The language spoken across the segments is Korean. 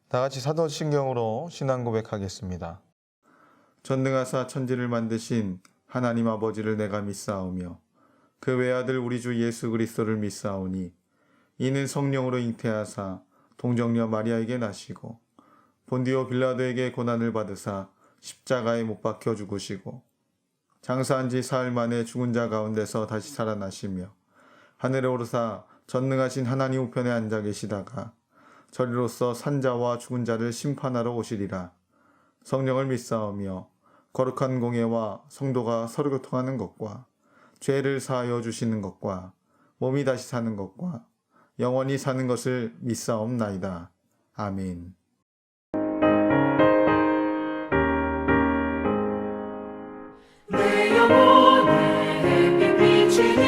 다 같이 사도신경으로 신앙 고백하겠습니다. 전능하사 천지를 만드신 하나님 아버지를 내가 믿사오며 그 외아들 우리 주 예수 그리스도를 믿사오니 이는 성령으로 잉태하사 동정녀 마리아에게 나시고 본디오 빌라도에게 고난을 받으사 십자가에 못 박혀 죽으시고 장사한 지 사흘 만에 죽은 자 가운데서 다시 살아나시며 하늘에 오르사 전능하신 하나님 우편에 앉아 계시다가 저리로서 산자와 죽은 자를 심판하러 오시리라. 성령을 믿사오며 거룩한 공예와 성도가 서로 교통하는 것과 죄를 사하여 주시는 것과 몸이 다시 사는 것과 영원히 사는 것을 믿사옵나이다. 아멘. 내 영혼에 햇빛 비치니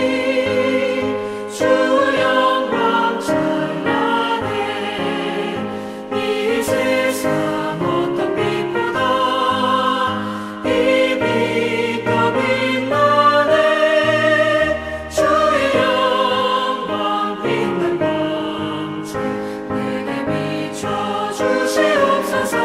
주 영광 찬란해. 이 세상 어떤 빛보다 이 빛 더 빛나네. 주의 영광 빛난 광채 내게 비춰 주시옵소서.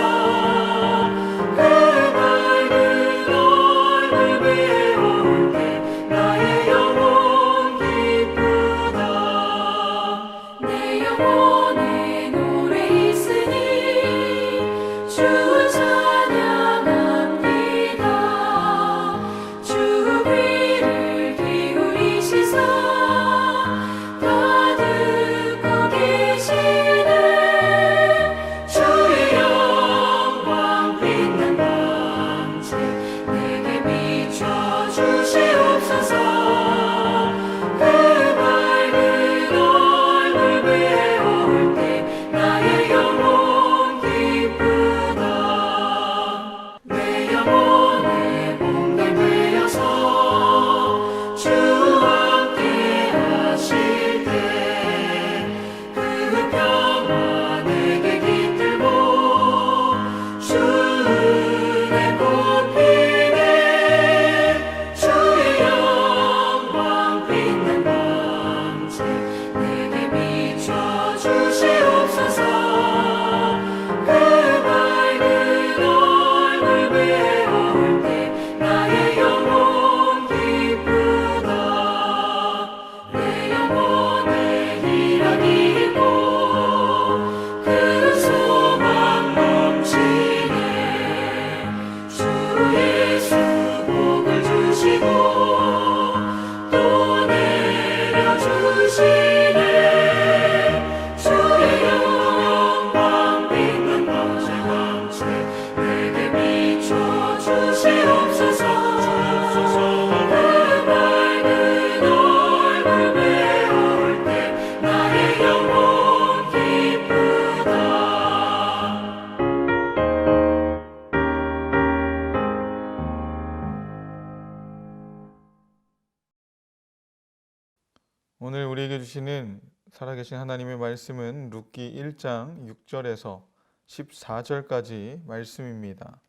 오늘 우리에게 주시는 살아계신 하나님의 말씀은 룻기 1장 6절에서 14절까지 말씀입니다.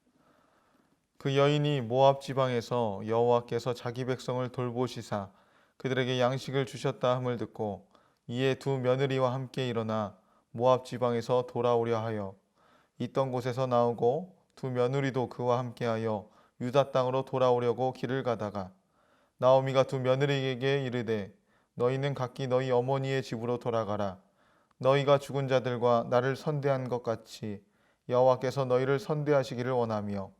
그 여인이 모압 지방에서 여호와께서 자기 백성을 돌보시사 그들에게 양식을 주셨다 함을 듣고 이에 두 며느리와 함께 일어나 모압 지방에서 돌아오려 하여 있던 곳에서 나오고 두 며느리도 그와 함께하여 유다 땅으로 돌아오려고 길을 가다가 나오미가 두 며느리에게 이르되 너희는 각기 너희 어머니의 집으로 돌아가라. 너희가 죽은 자들과 나를 선대한 것 같이 여호와께서 너희를 선대하시기를 원하며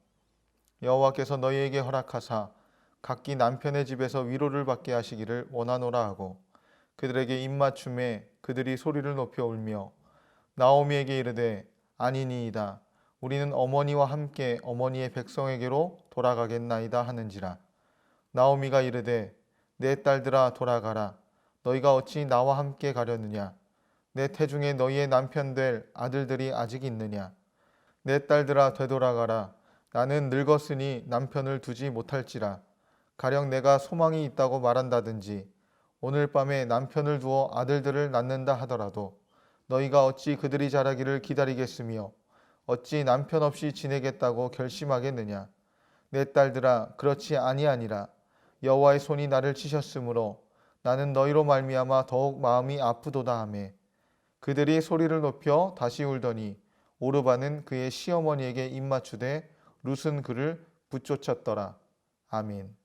여호와께서 너희에게 허락하사 각기 남편의 집에서 위로를 받게 하시기를 원하노라 하고 그들에게 입맞춤에 그들이 소리를 높여 울며 나오미에게 이르되 아니니이다. 우리는 어머니와 함께 어머니의 백성에게로 돌아가겠나이다 하는지라. 나오미가 이르되 내 딸들아 돌아가라. 너희가 어찌 나와 함께 가려느냐? 내 태중에 너희의 남편 될 아들들이 아직 있느냐? 내 딸들아 되돌아가라. 나는 늙었으니 남편을 두지 못할지라. 가령 내가 소망이 있다고 말한다든지 오늘 밤에 남편을 두어 아들들을 낳는다 하더라도 너희가 어찌 그들이 자라기를 기다리겠으며 어찌 남편 없이 지내겠다고 결심하겠느냐? 내 딸들아 그렇지 아니하니라. 여호와의 손이 나를 치셨으므로 나는 너희로 말미암아 더욱 마음이 아프도다 하매 그들이 소리를 높여 다시 울더니 오르바는 그의 시어머니에게 입맞추되 룻은 그를 붙쫓았더라. 아멘.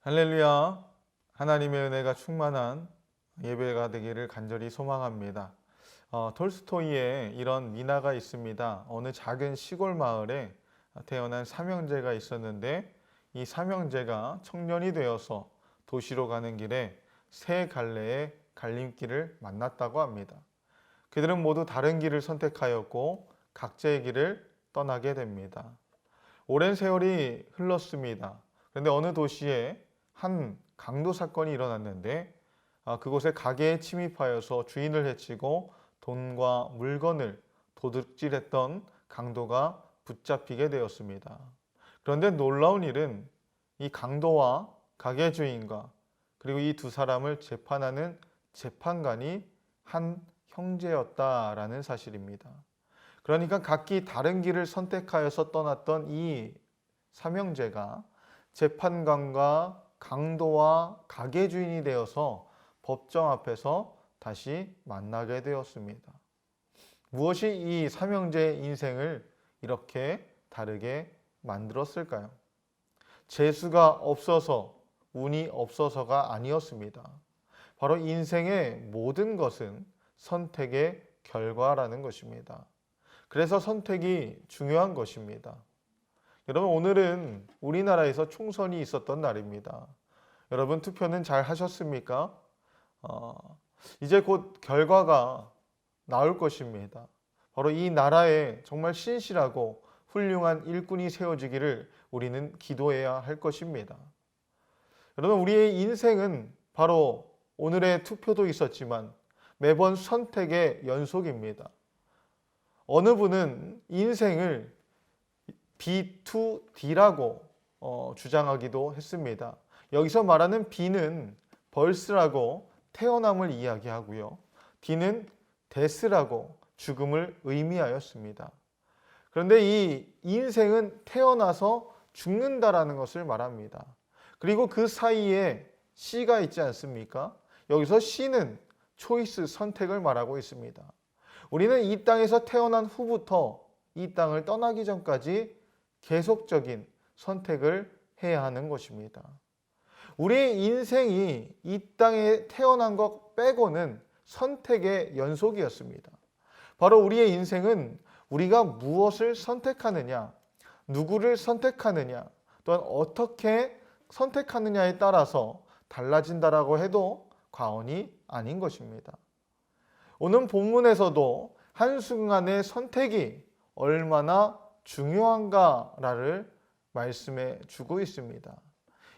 할렐루야. 하나님의 은혜가 충만한 예배가 되기를 간절히 소망합니다. 톨스토이에 이런 민화가 있습니다. 어느 작은 시골 마을에 태어난 삼형제가 있었는데 이 삼형제가 청년이 되어서 도시로 가는 길에 세 갈래의 갈림길을 만났다고 합니다. 그들은 모두 다른 길을 선택하였고 각자의 길을 떠나게 됩니다. 오랜 세월이 흘렀습니다. 그런데 어느 도시에 한 강도 사건이 일어났는데 그곳에 가게에 침입하여서 주인을 해치고 돈과 물건을 도둑질했던 강도가 붙잡히게 되었습니다. 그런데 놀라운 일은 이 강도와 가게 주인과 그리고 이 두 사람을 재판하는 재판관이 한 형제였다라는 사실입니다. 그러니까 각기 다른 길을 선택하여서 떠났던 이 삼형제가 재판관과 강도와 가게 주인이 되어서 법정 앞에서 다시 만나게 되었습니다. 무엇이 이 삼형제의 인생을 이렇게 다르게 만들었을까요? 재수가 없어서, 운이 없어서가 아니었습니다. 바로 인생의 모든 것은 선택의 결과라는 것입니다. 그래서 선택이 중요한 것입니다. 여러분, 오늘은 우리나라에서 총선이 있었던 날입니다. 여러분, 투표는 잘 하셨습니까? 이제 곧 결과가 나올 것입니다. 바로 이 나라에 정말 신실하고 훌륭한 일꾼이 세워지기를 우리는 기도해야 할 것입니다. 여러분, 우리의 인생은 바로 오늘의 투표도 있었지만 매번 선택의 연속입니다. 어느 분은 인생을 B2D라고 주장하기도 했습니다. 여기서 말하는 B는 벌스라고 태어남을 이야기하고요. D는 데스라고 죽음을 의미하였습니다. 그런데 이 인생은 태어나서 죽는다라는 것을 말합니다. 그리고 그 사이에 C가 있지 않습니까? 여기서 C는 초이스, 선택을 말하고 있습니다. 우리는 이 땅에서 태어난 후부터 이 땅을 떠나기 전까지 계속적인 선택을 해야 하는 것입니다. 우리의 인생이 이 땅에 태어난 것 빼고는 선택의 연속이었습니다. 바로 우리의 인생은 우리가 무엇을 선택하느냐, 누구를 선택하느냐, 또한 어떻게 선택하느냐에 따라서 달라진다라고 해도 과언이 아닌 것입니다. 오늘 본문에서도 한순간의 선택이 얼마나 중요한가를 말씀해 주고 있습니다.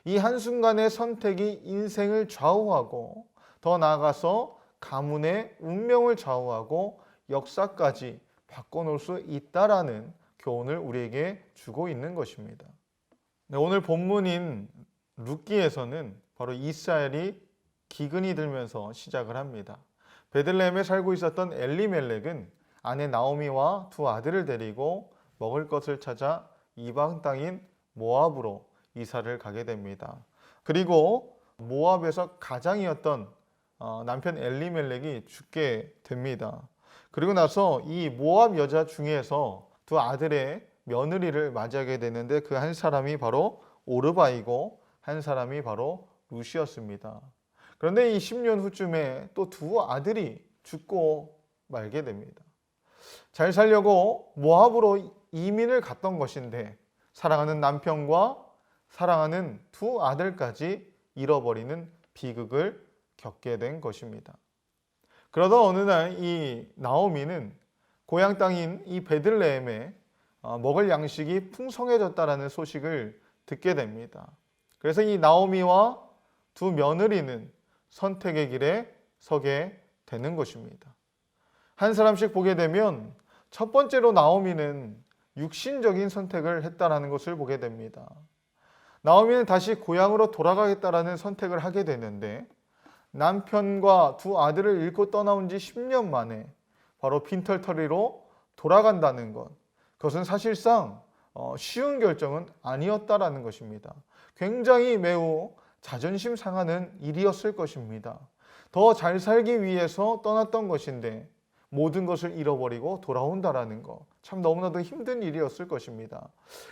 이 한순간의 선택이 인생을 좌우하고 더 나아가서 가문의 운명을 좌우하고 역사까지 바꿔놓을 수 있다라는 교훈을 우리에게 주고 있는 것입니다. 오늘 본문인 룻기에서는 바로 이스라엘이 기근이 들면서 시작을 합니다. 베들레헴에 살고 있었던 엘리멜렉은 아내 나오미와 두 아들을 데리고 먹을 것을 찾아 이방 땅인 모압으로 이사를 가게 됩니다. 그리고 모압에서 가장이었던 남편 엘리멜렉이 죽게 됩니다. 그리고 나서 이 모압 여자 중에서 두 아들의 며느리를 맞이하게 되는데 그 한 사람이 바로 오르바이고 한 사람이 바로 룻이었습니다. 그런데 이 10년 후쯤에 또 두 아들이 죽고 말게 됩니다. 잘 살려고 모압으로 이민을 갔던 것인데 사랑하는 남편과 사랑하는 두 아들까지 잃어버리는 비극을 겪게 된 것입니다. 그러다 어느 날 이 나오미는 고향 땅인 이 베들레헴에 먹을 양식이 풍성해졌다라는 소식을 듣게 됩니다. 그래서 이 나오미와 두 며느리는 선택의 길에 서게 되는 것입니다. 한 사람씩 보게 되면 첫 번째로 나오미는 육신적인 선택을 했다라는 것을 보게 됩니다. 나오미는 다시 고향으로 돌아가겠다라는 선택을 하게 되는데 남편과 두 아들을 잃고 떠나온 지 10년 만에 바로 빈털터리로 돌아간다는 것, 그것은 사실상 쉬운 결정은 아니었다라는 것입니다. 굉장히 매우 자존심 상하는 일이었을 것입니다. 더 잘 살기 위해서 떠났던 것인데 모든 것을 잃어버리고 돌아온다라는 거, 참 너무나도 힘든 일이었을 것입니다.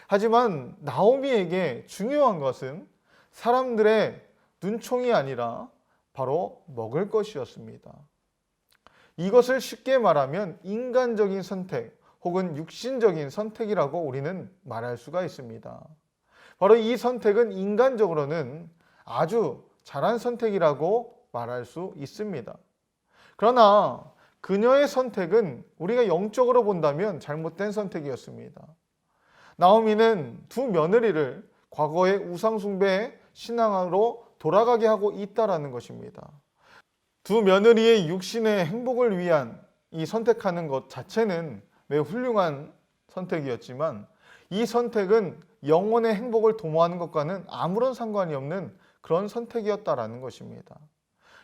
하지만 나오미에게 중요한 것은 사람들의 눈총이 아니라 바로 먹을 것이었습니다. 이것을 쉽게 말하면 인간적인 선택 혹은 육신적인 선택이라고 우리는 말할 수가 있습니다. 바로 이 선택은 인간적으로는 아주 잘한 선택이라고 말할 수 있습니다. 그러나 그녀의 선택은 우리가 영적으로 본다면 잘못된 선택이었습니다. 나오미는 두 며느리를 과거의 우상숭배의 신앙으로 돌아가게 하고 있다라는 것입니다. 두 며느리의 육신의 행복을 위한 이 선택하는 것 자체는 매우 훌륭한 선택이었지만 이 선택은 영혼의 행복을 도모하는 것과는 아무런 상관이 없는 그런 선택이었다라는 것입니다.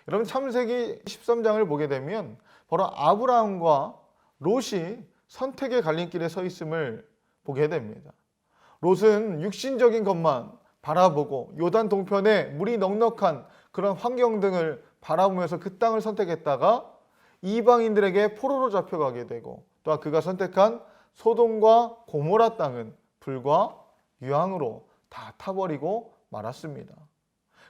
여러분 창세기 13장을 보게 되면 바로 아브라함과 롯이 선택의 갈림길에 서 있음을 보게 됩니다. 롯은 육신적인 것만 바라보고 요단 동편에 물이 넉넉한 그런 환경 등을 바라보면서 그 땅을 선택했다가 이방인들에게 포로로 잡혀가게 되고 또한 그가 선택한 소돔과 고모라 땅은 불과 유황으로 다 타버리고 말았습니다.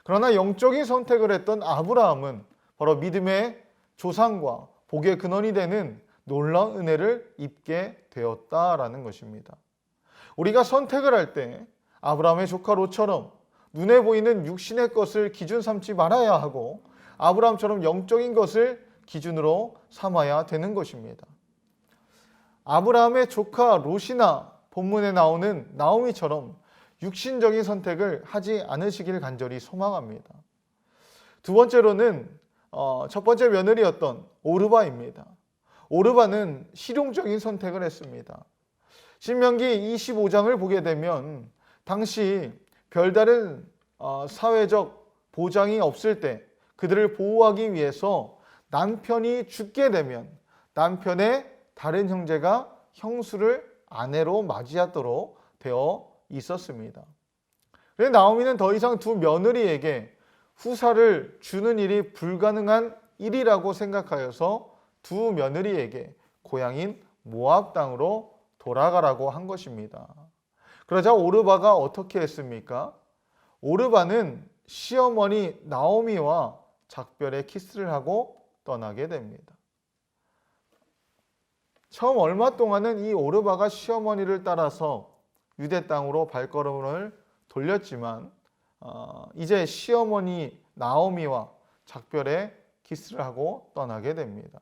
그러나 영적인 선택을 했던 아브라함은 바로 믿음의 조상과 복의 근원이 되는 놀라운 은혜를 입게 되었다라는 것입니다. 우리가 선택을 할 때 아브라함의 조카 롯처럼 눈에 보이는 육신의 것을 기준 삼지 말아야 하고 아브라함처럼 영적인 것을 기준으로 삼아야 되는 것입니다. 아브라함의 조카 롯이나 본문에 나오는 나오미처럼 육신적인 선택을 하지 않으시길 간절히 소망합니다. 두 번째로는 첫 번째 며느리였던 오르바입니다. 오르바는 실용적인 선택을 했습니다. 신명기 25장을 보게 되면 당시 별다른 사회적 보장이 없을 때 그들을 보호하기 위해서 남편이 죽게 되면 남편의 다른 형제가 형수를 아내로 맞이하도록 되어 있었습니다. 그래서 나오미는 더 이상 두 며느리에게 후사를 주는 일이 불가능한 일이라고 생각하여서 두 며느리에게 고향인 모압 땅으로 돌아가라고 한 것입니다. 그러자 오르바가 어떻게 했습니까? 오르바는 시어머니 나오미와 작별의 키스를 하고 떠나게 됩니다. 처음 얼마 동안은 이 오르바가 시어머니를 따라서 유대 땅으로 발걸음을 돌렸지만 이제 시어머니 나오미와 작별의 키스를 하고 떠나게 됩니다.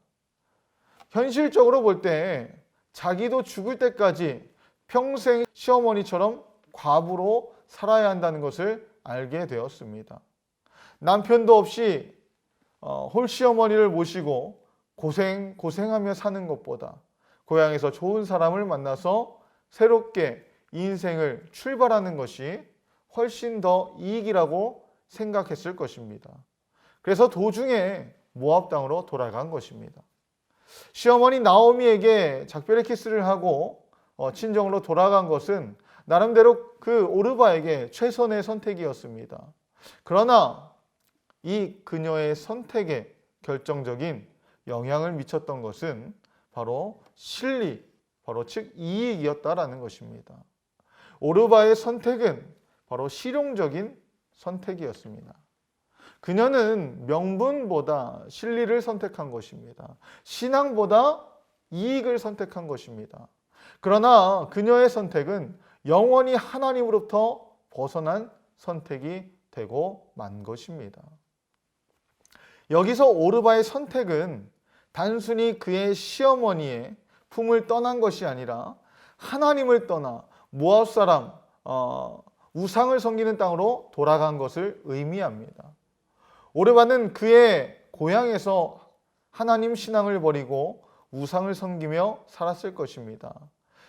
현실적으로 볼 때 자기도 죽을 때까지 평생 시어머니처럼 과부로 살아야 한다는 것을 알게 되었습니다. 남편도 없이 홀시어머니를 모시고 고생하며 사는 것보다 고향에서 좋은 사람을 만나서 새롭게 인생을 출발하는 것이 훨씬 더 이익이라고 생각했을 것입니다. 그래서 도중에 모압 땅으로 돌아간 것입니다. 시어머니 나오미에게 작별의 키스를 하고 친정으로 돌아간 것은 나름대로 그 오르바에게 최선의 선택이었습니다. 그러나 이 그녀의 선택에 결정적인 영향을 미쳤던 것은 바로 실리, 바로 즉 이익이었다라는 것입니다. 오르바의 선택은 바로 실용적인 선택이었습니다. 그녀는 명분보다 실리를 선택한 것입니다. 신앙보다 이익을 선택한 것입니다. 그러나 그녀의 선택은 영원히 하나님으로부터 벗어난 선택이 되고 만 것입니다. 여기서 오르바의 선택은 단순히 그의 시어머니의 품을 떠난 것이 아니라 하나님을 떠나 모압 사람 우상을 섬기는 땅으로 돌아간 것을 의미합니다. 오르바는 그의 고향에서 하나님 신앙을 버리고 우상을 섬기며 살았을 것입니다.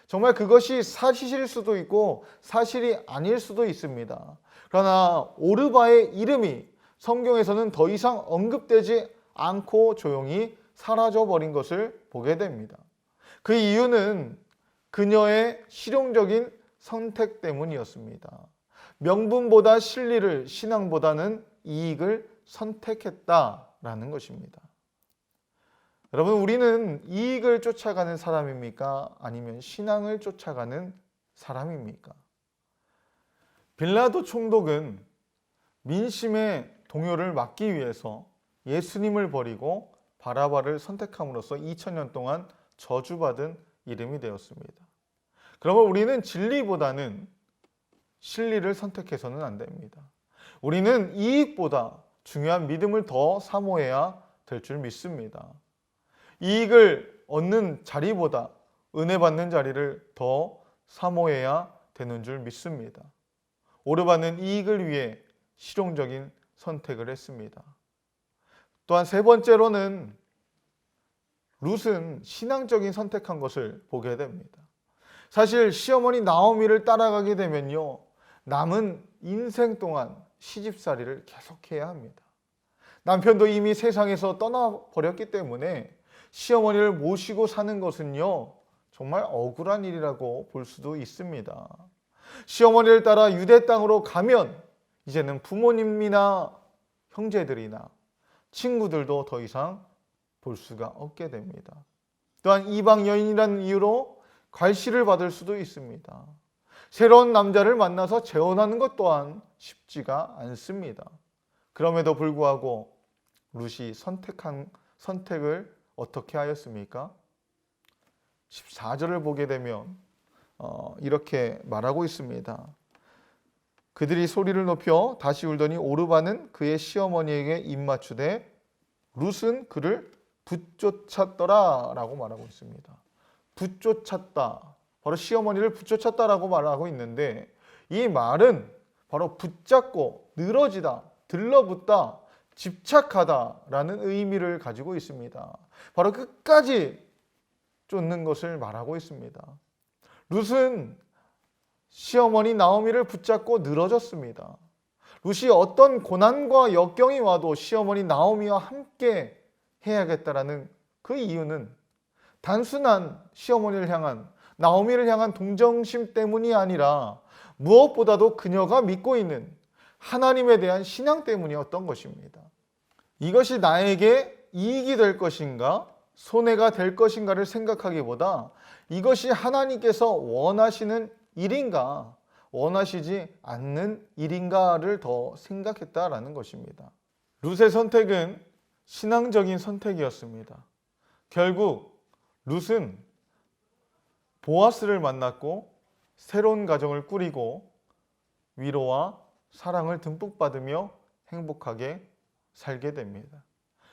정말 그것이 사실일 수도 있고 사실이 아닐 수도 있습니다. 그러나 오르바의 이름이 성경에서는 더 이상 언급되지 않고 조용히 사라져 버린 것을 보게 됩니다. 그 이유는 그녀의 실용적인 선택 때문이었습니다. 명분보다 실리를, 신앙보다는 이익을 선택했다라는 것입니다. 여러분, 우리는 이익을 쫓아가는 사람입니까? 아니면 신앙을 쫓아가는 사람입니까? 빌라도 총독은 민심의 동요를 막기 위해서 예수님을 버리고 바라바를 선택함으로써 2000년 동안 저주받은 이름이 되었습니다. 그러면 우리는 진리보다는 진리를 선택해서는 안 됩니다. 우리는 이익보다 중요한 믿음을 더 사모해야 될 줄 믿습니다. 이익을 얻는 자리보다 은혜 받는 자리를 더 사모해야 되는 줄 믿습니다. 오르받는 이익을 위해 실용적인 선택을 했습니다. 또한 세 번째로는 룻은 신앙적인 선택한 것을 보게 됩니다. 사실 시어머니 나오미를 따라가게 되면요, 남은 인생 동안 시집살이를 계속해야 합니다. 남편도 이미 세상에서 떠나버렸기 때문에 시어머니를 모시고 사는 것은요, 정말 억울한 일이라고 볼 수도 있습니다. 시어머니를 따라 유대 땅으로 가면 이제는 부모님이나 형제들이나 친구들도 더 이상 볼 수가 없게 됩니다. 또한 이방 여인이라는 이유로 괄시를 받을 수도 있습니다. 새로운 남자를 만나서 재혼하는 것 또한 쉽지가 않습니다. 그럼에도 불구하고 룻이 선택을 어떻게 하였습니까? 14절을 보게 되면 이렇게 말하고 있습니다. 그들이 소리를 높여 다시 울더니 오르바는 그의 시어머니에게 입맞추되 룻은 그를 붙쫓았더라 라고 말하고 있습니다. 붙쫓았다, 바로 시어머니를 붙쫓았다라고 말하고 있는데, 이 말은 바로 붙잡고 늘어지다, 들러붙다, 집착하다라는 의미를 가지고 있습니다. 바로 끝까지 쫓는 것을 말하고 있습니다. 룻은 시어머니 나오미를 붙잡고 늘어졌습니다. 룻이 어떤 고난과 역경이 와도 시어머니 나오미와 함께 해야겠다라는 그 이유는 단순한 시어머니를 향한, 나오미를 향한 동정심 때문이 아니라 무엇보다도 그녀가 믿고 있는 하나님에 대한 신앙 때문이었던 것입니다. 이것이 나에게 이익이 될 것인가, 손해가 될 것인가를 생각하기보다 이것이 하나님께서 원하시는 일인가, 원하시지 않는 일인가를 더 생각했다라는 것입니다. 룻의 선택은 신앙적인 선택이었습니다. 결국 룻은 보아스를 만났고 새로운 가정을 꾸리고 위로와 사랑을 듬뿍 받으며 행복하게 살게 됩니다.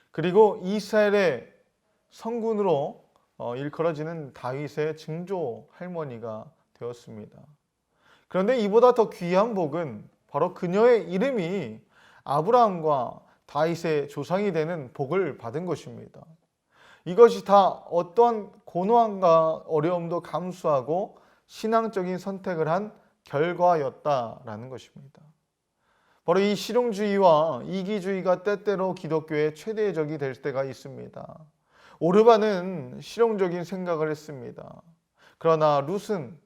그리고 이스라엘의 성군으로 일컬어지는 다윗의 증조 할머니가 되었습니다. 그런데 이보다 더 귀한 복은 바로 그녀의 이름이 아브라함과 다윗의 조상이 되는 복을 받은 것입니다. 이것이 다 어떠한 고난과 어려움도 감수하고 신앙적인 선택을 한 결과였다라는 것입니다. 바로 이 실용주의와 이기주의가 때때로 기독교의 최대의 적이 될 때가 있습니다. 오르바는 실용적인 생각을 했습니다. 그러나 룻은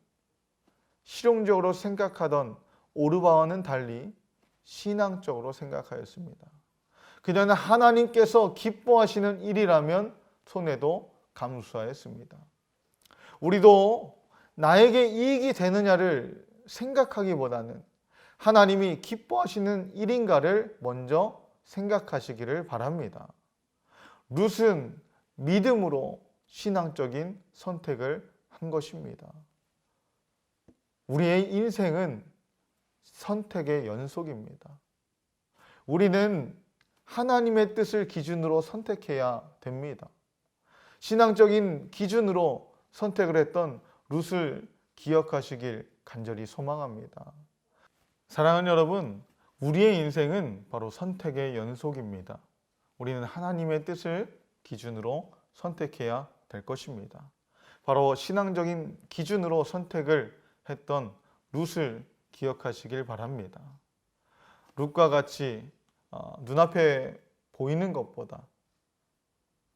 실용적으로 생각하던 오르바와는 달리 신앙적으로 생각하였습니다. 그녀는 하나님께서 기뻐하시는 일이라면 손해도 감수하였습니다. 우리도 나에게 이익이 되느냐를 생각하기보다는 하나님이 기뻐하시는 일인가를 먼저 생각하시기를 바랍니다. 룻은 믿음으로 신앙적인 선택을 한 것입니다. 우리의 인생은 선택의 연속입니다. 우리는 하나님의 뜻을 기준으로 선택해야 됩니다. 신앙적인 기준으로 선택을 했던 룻을 기억하시길 간절히 소망합니다. 사랑하는 여러분, 우리의 인생은 바로 선택의 연속입니다. 우리는 하나님의 뜻을 기준으로 선택해야 될 것입니다. 바로 신앙적인 기준으로 선택을 했던 룻을 기억하시길 바랍니다. 룻과 같이 눈앞에 보이는 것보다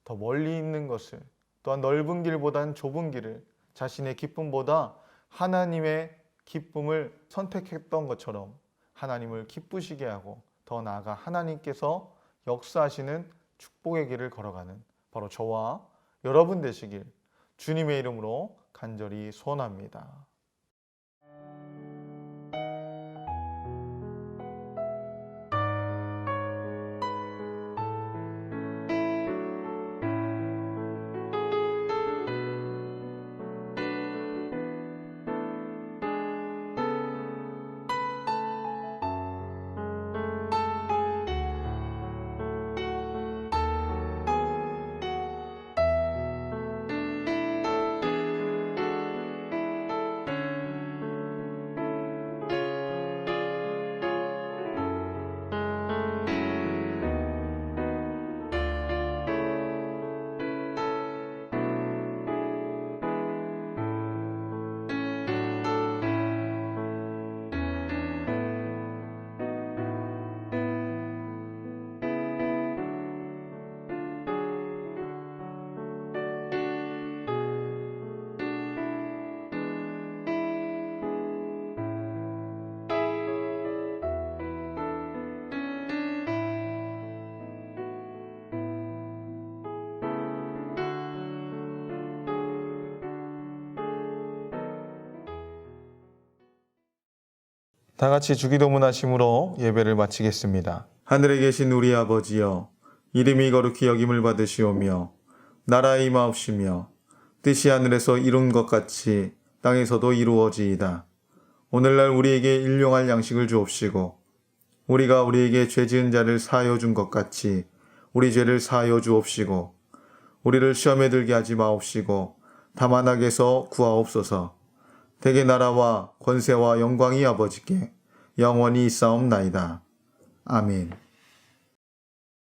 더 멀리 있는 것을, 또한 넓은 길보다는 좁은 길을, 자신의 기쁨보다 하나님의 기쁨을 선택했던 것처럼 하나님을 기쁘시게 하고 더 나아가 하나님께서 역사하시는 축복의 길을 걸어가는 바로 저와 여러분 되시길 주님의 이름으로 간절히 소원합니다. 다 같이 주기도문 하심으로 예배를 마치겠습니다. 하늘에 계신 우리 아버지여, 이름이 거룩히 여김을 받으시오며 나라에 임하옵시며 뜻이 하늘에서 이룬 것 같이 땅에서도 이루어지이다. 오늘날 우리에게 일용할 양식을 주옵시고 우리가 우리에게 죄 지은 자를 사하여 준 것 같이 우리 죄를 사하여 주옵시고 우리를 시험에 들게 하지 마옵시고 다만 악에서 구하옵소서. 대개 나라와 권세와 영광이 아버지께 영원히 있사옵나이다. 아멘.